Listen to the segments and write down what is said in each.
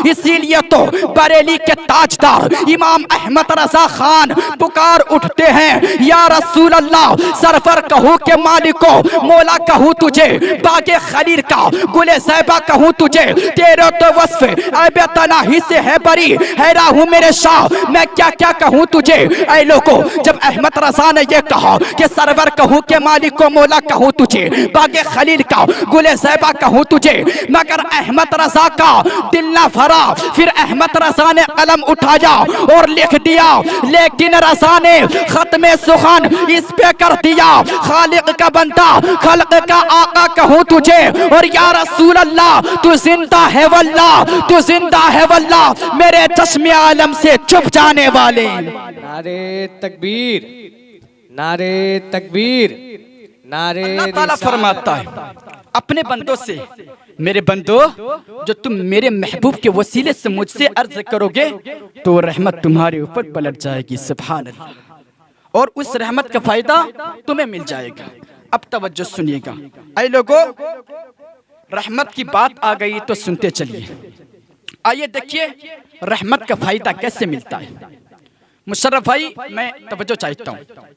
इसीलिए तो बरेली के ताजदार इमाम अहमद रजा खान पुकार उठते हैं, या रसूल अल्लाह, सरफर कहूँ के मालिको, मौला कहूँ तुझे, बागे खलील का गुले ज़ैबा कहूँ तुझे, तेरे तो वस्फ ऐबे तनाही से है बरी, हैरा हूँ मेरे शाह, मैं क्या क्या कहूँ तुझे। ऐ लोगो, जब अहमद रजा ने ये कहा कि सरवर कहूँ के मालिको, मौला कहूँ तुझे, बागे खलील का गुले ज़ैबा कहूँ तुझे, मगर अहमद रजा का दिल ना भरा। फिर अहमद रजा ने कलम उठाया और लिख दिया, लेकिन रजा ने खत्मे सुखन इस पे कर दिया, खालिक का बंदा, खल्क का आका कहूँ तुझे, और या रसूल अल्लाह, तू जिंदा है वल्लाह, तू जिंदा है वल्लाह, मेरे चश्मे आलम से छुप जाने वाले। नारे तकबीर, नारे तकबीर, नारे। अल्लाह ताला फरमाता है अपने बंदों से, मेरे बंदो, जो तुम मेरे महबूब के वसीले से मुझसे अर्ज करोगे तो रहमत तुम्हारे ऊपर पलट जाएगी। सुभान अल्लाह, और उस रहमत का फायदा तुम्हें मिल जाएगा। अब तवज्जो सुनिएगा। ऐ लोगों, रहमत की बात आ गई तो सुनते चलिए। आइए देखिए रहमत का फायदा कैसे मिलता है। मुशर्रफ भाई, मैं तवज्जो चाहता हूँ।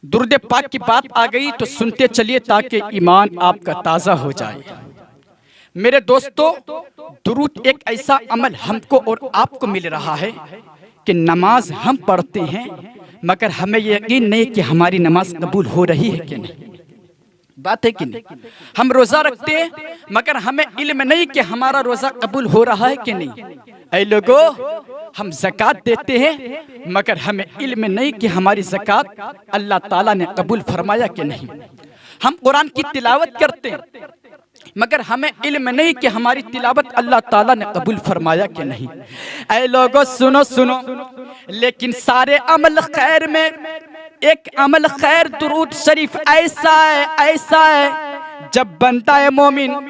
दुरूद पाक की बात आ गई तो सुनते चलिए ताकि ईमान आपका ताज़ा हो जाए। मेरे दोस्तों, दुरूद एक ऐसा अमल हमको और आपको मिल रहा है कि नमाज हम पढ़ते हैं मगर हमें यकीन नहीं कि हमारी नमाज कबूल हो रही है कि नहीं। बात है कि नहीं। हम रोज़ा रखते हैं मगर हमें इल्म नहीं कि हमारा रोज़ा कबूल हो रहा है कि नहीं। ऐ लोगों, हम ज़कात देते हैं मगर हमें इल्म नहीं कि हमारी ज़कात अल्लाह ताला ने कबूल फरमाया कि नहीं। हम कुरान की तिलावत करते हैं मगर हमें इल्म नहीं कि हमारी तिलावत अल्लाह ताला ने कबूल फरमाया कि नहीं। ऐ लोगों, सुनो सुनो, लेकिन सारे अमल खैर में एक अमल खैर दुरूद शरीफ ऐसा है, ऐसा है, जब बनता है मोमिन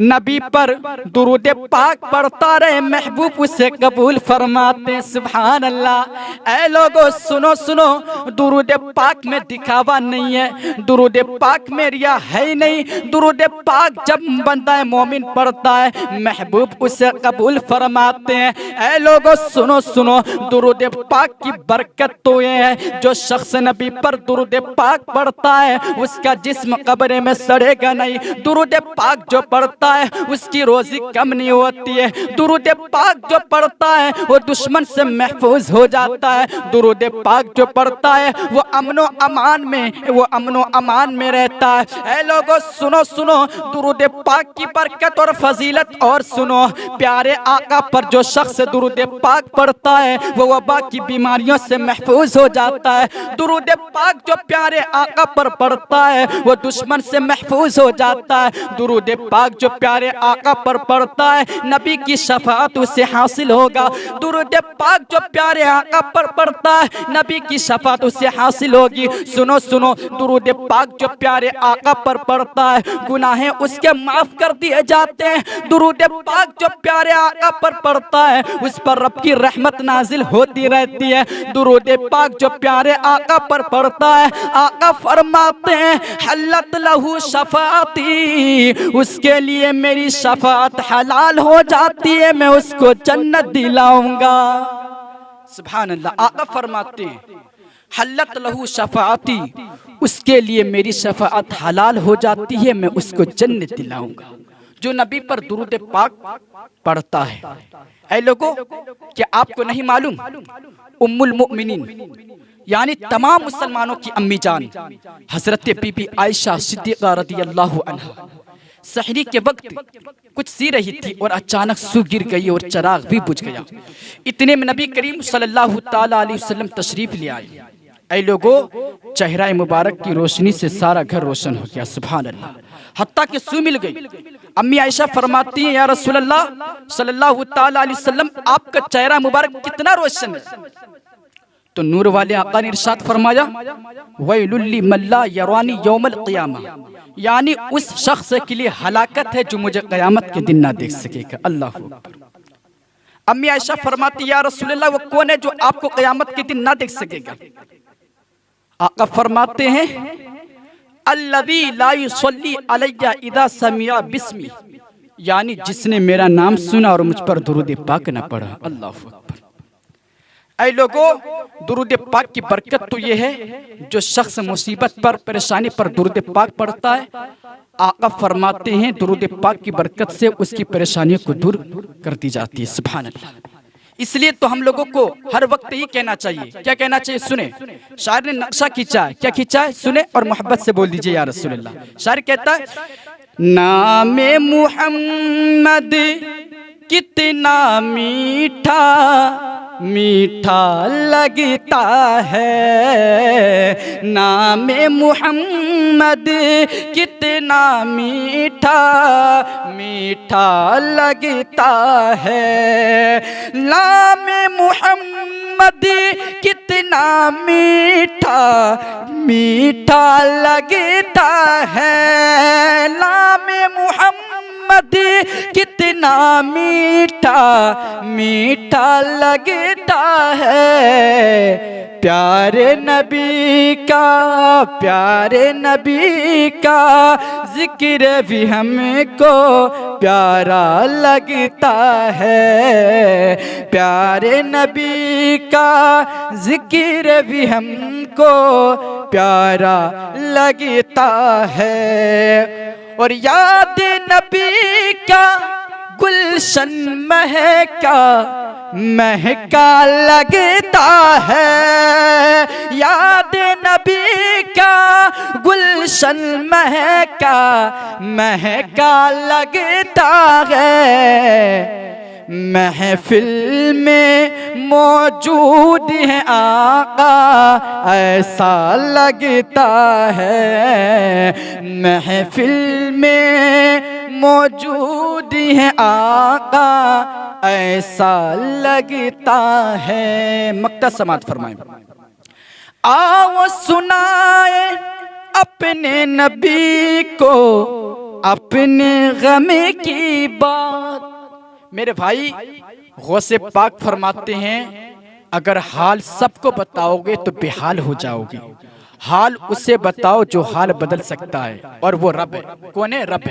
नबी पर दुरूद पाक पढ़ता रहे, महबूब उसे कबूल फरमाते हैं। सुभान अल्लाह। ऐ लोगों, सुनो सुनो, दुरूद पाक में दिखावा नहीं है, दुरूद पाक में रिया है ही नहीं। दुरूद पाक जब बनता है मोमिन पढ़ता है, महबूब उसे कबूल फरमाते हैं। ऐ लोगों, सुनो सुनो, दुरूद पाक की बरकत तो ये है, जो शख्स नबी पर दुरूद पाक पढ़ता है उसका जिस्म कब्र में सड़ेगा नहीं। दुरूद पाक जो पढ़ता है उसकी रोजी कम नहीं होती है। दुरूद पाक जो पढ़ता है वो दुश्मन से महफूज हो जाता है। दुरूद पाक जो पढ़ता है वो अमनो अमान में, वो अमनो अमान में रहता है। ऐ लोगों, सुनो सुनो, दुरूद पाक की बरकत और फजीलत और सुनो। प्यारे आका पर जो शख्स दुरूद पाक पढ़ता है वो वबा की बीमारियों से महफूज हो जाता है। दुरूद पाक जो प्यारे आका पर पढ़ता है वो दुश्मन से महफूज हो जाता है। दुरूद पाक जो प्यारे आका पर पढ़ता है नबी की शफाअत उसे हासिल होगा। दुरूद पाक जो प्यारे आका पर पढ़ता है नबी की शफाअत उसे हासिल होगी। सुनो सुनो, दुरूद पाक जो प्यारे आका पर पढ़ता है गुनाहें उसके माफ कर दिए जाते हैं। दुरूद पाक जो प्यारे आका पर पढ़ता है उस पर रब की रहमत नाजिल होती रहती है। दुरूद पाक जो प्यारे आका पर पढ़ता है, आका फरमाते हैं हल्लत लहू शफाअती, उसके लिए मेरी शफाअत हलाल हो जाती है, मैं उसको जन्नत दिलाऊंगा। सुभान अल्लाह। आका फरमाते हैं हल्लत लहू शफाअती, उसके लिए मेरी शफाअत हलाल हो जाती है, मैं उसको जन्नत दिलाऊंगा। जो नबी पर दुरूद पाक पढ़ता है। ऐ लोगों, क्या आपको नहीं मालूम उम्मुल मुमिनीन यानी तमाम मुसलमानों की अम्मी जान हजरत बीबी आयशा सिद्दीक़ा रज़ियल्लाहु अन्हा सहरी के वक्त कुछ सी रही थी और अचानक सू गिर गई और चिराग भी बुझ गया। इतने में नबी करीम सल्लल्लाहु ताला अलैहि वसल्लम तशरीफ ले आए। ऐ लोगों, चेहरा मुबारक की रोशनी से सारा घर रोशन हो गया। सुभान अल्लाह। हत्ता कि सू मिल गई। अम्मी आयशा फरमाती हैं, या रसूल अल्लाह सल्लल्लाहु ताला अलैहि वसल्लम, आपका चेहरा मुबारक कितना रोशन है। तो नूर वाले आका ने इरशाद फरमाया, वैलुल लिमन ला यरानी यौमल क़ियामा, यानी उस शख्स के लिए हलाकत है जो मुझे क़यामत के दिन ना देख सकेगा। अल्लाह अकबर। अम्मी आयशा फरमाती, या रसूल अल्लाह, वो कौन है जो आपको क़यामत के दिन ना देख सकेगा। आका फरमाते हैं, अल्लज़ी ला युसल्ली अलैया इज़ा समिअ बिस्मी, यानी जिसने मेरा नाम सुना और मुझ पर दुरूद पाक न पढ़ा। अल्लाह अकबर। ऐ लोगों, दुरूद पाक की बरकत तो ये है, जो शख्स मुसीबत पर, परेशानी पर दुरूद पाक पढ़ता है, आका फरमाते हैं दुरूद पाक की बरकत से उसकी परेशानियों को दूर कर दी जाती है। सुभान अल्लाह। इसलिए तो हम लोगों को हर वक्त ही कहना चाहिए। क्या कहना चाहिए? सुने, शायर ने नक्शा खींचा है। क्या खींचा है? सुने और मोहब्बत से बोल दीजिए या रसूल अल्लाह। शायर कहता है, नामे मुहम्मद कितना मीठा मीठा लगता है, नामे मुहम्मद कितना मीठा मीठा लगता है, नामे मुहम्मद कितना मीठा मीठा लगता है, नामे मुहम्मद कितना मीठा मीठा लगता है, प्यारे नबी का जिक्र भी हमको प्यारा लगता है, प्यारे नबी का जिक्र भी हमको प्यारा लगता है। और याद नबी का गुलशन महका महका लगता है, याद नबी का गुलशन महका महका लगता है, महफिल में मौजूद है आका ऐसा लगता है, महफिल में मौजूद है आका ऐसा लगता है। मक्ता समात फरमाए, आओ सुनाए अपने नबी को अपने गम की बात। मेरे भाई, गौसे पाक फरमाते हैं, अगर हाल सबको बताओगे तो बेहाल हो जाओगे। हाल उसे बताओ जो हाल बदल सकता है, और वो रब है। कौन है? रब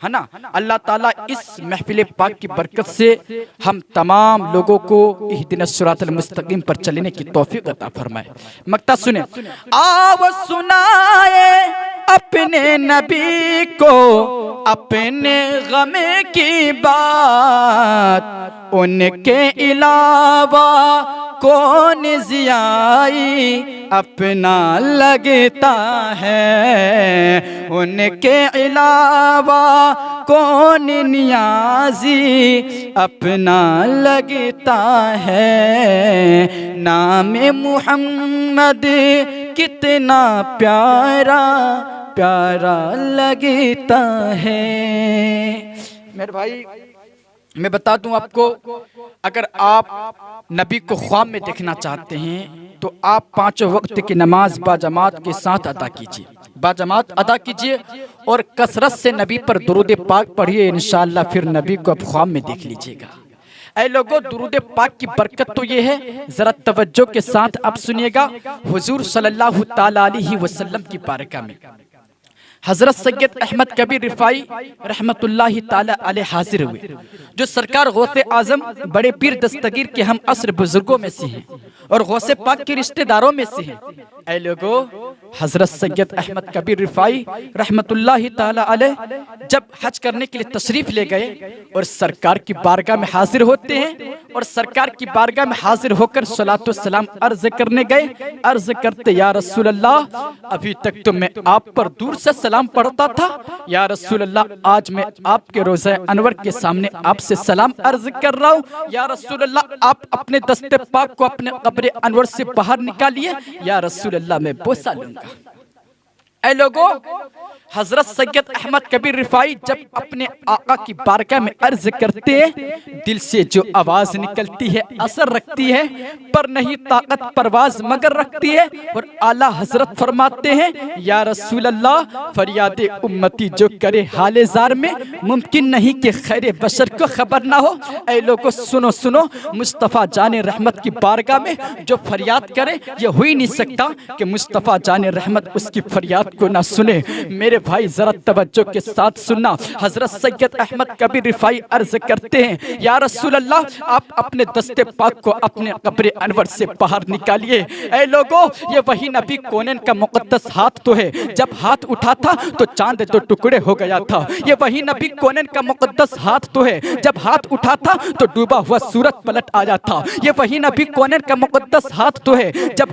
है ना। अल्लाह ताला इस महफिल पाक की बरकत से हम तमाम लोगों को इहदिनस सिरातल मुस्तकीम पर चलने की तौफीक अता फरमाए। मक्ता सुने, आओ सुनाए अपने नबी को अपने गम की बात, उनके अलावा कौन जियाई अपना लगता है, उनके अलावा कौन नियाजी अपना लगता है, नामे मुहम्मद कितना प्यारा प्यारा लगता है। मेरे भाई, मैं बता दूं आपको, अगर आप नबी को ख्वाब में देखना चाहते हैं तो आप 5 वक्त की नमाज बाजमात के साथ अदा कीजिए, बाजमात अदा कीजिए और कसरत से नबी पर दुरूद पाक पढ़िए। इंशाअल्लाह फिर नबी को आप ख्वाब में देख लीजिएगा। ऐ लोगों, दुरूद पाक की बरकत तो ये है, जरा तवज्जो के साथ आप सुनिएगा। हुजूर सल्लल्लाहु ताला अलैहि वसल्लम की बारगाह में हजरत सैयद अहमद कबीर रिफाई रहमतुल्लाहि ताला अलैह हाजिर हुए, जो सरकार गौसे आजम बड़े पीर दस्तगीर के हम असर बुजुर्गों में से हैं और गौसे पाक के रिश्तेदारों में से हैं। ऐ लोगों, हजरत सैयद अहमद कबीर रिफाई रहमतुल्लाहि ताला अलैह जब हज करने के लिए तशरीफ ले गए और सरकार की बारगाह में हाजिर होते हैं, और सरकार की बारगाह में हाजिर होकर सलातो सलाम अर्ज करने गए। अर्ज करते, या रसूल अल्लाह, अभी तक तो मैं आप पर दूर से सलाम पढ़ता था, या रसूल अल्लाह आज मैं आपके रोज़े अनवर के सामने आपसे सलाम अर्ज कर रहा हूँ। या रसूल अल्लाह, आप अपने दस्ते पाक को अपने कब्र अनवर से बाहर निकालिए, या रसूल अल्लाह मैं बोसा लूंगा। ऐ लोगों, हजरत सैयद अहमद कबीर रिफाई जब अपने आका की बारगाह में अर्ज करते हैं, दिल से जो आवाज निकलती है असर रखती है, पर नहीं ताकत परवाज मगर रखती है। और आला हजरत फरमाते हैं, या रसूल अल्लाह, फरियादे उम्मती जो करे हाले जार में, मुमकिन नहीं कि खैर बशर को खबर ना हो। ऐ लोगों सुनो सुनो, मुस्तफ़ा जाने रहमत की बारगाह में जो फरियाद करे, ये हो ही नहीं सकता कि मुस्तफ़ा जाने रहमत उसकी फरियाद बात को ना सुने। मेरे भाई जरा तवज्जो के साथ सुनना। हजरत सैयद अहमद कबीर रिफाई अर्ज करते हैं, या रसूल अल्लाह, आप अपने दस्ते पाक को अपने कब्र अनवर से बाहर निकालिए। ऐ लोगों, ये वही नबी कोनैन का मुकद्दस हाथ तो है, जब हाथ उठा था तो चांद दो टुकड़े हो गया था। ये वही नबी कोनैन का मुकद्दस हाथ तो है, जब हाथ उठा था तो डूबा हुआ सूरज पलट आया था। ये वही नबी कोनैन का मुकद्दस हाथ तो है, जब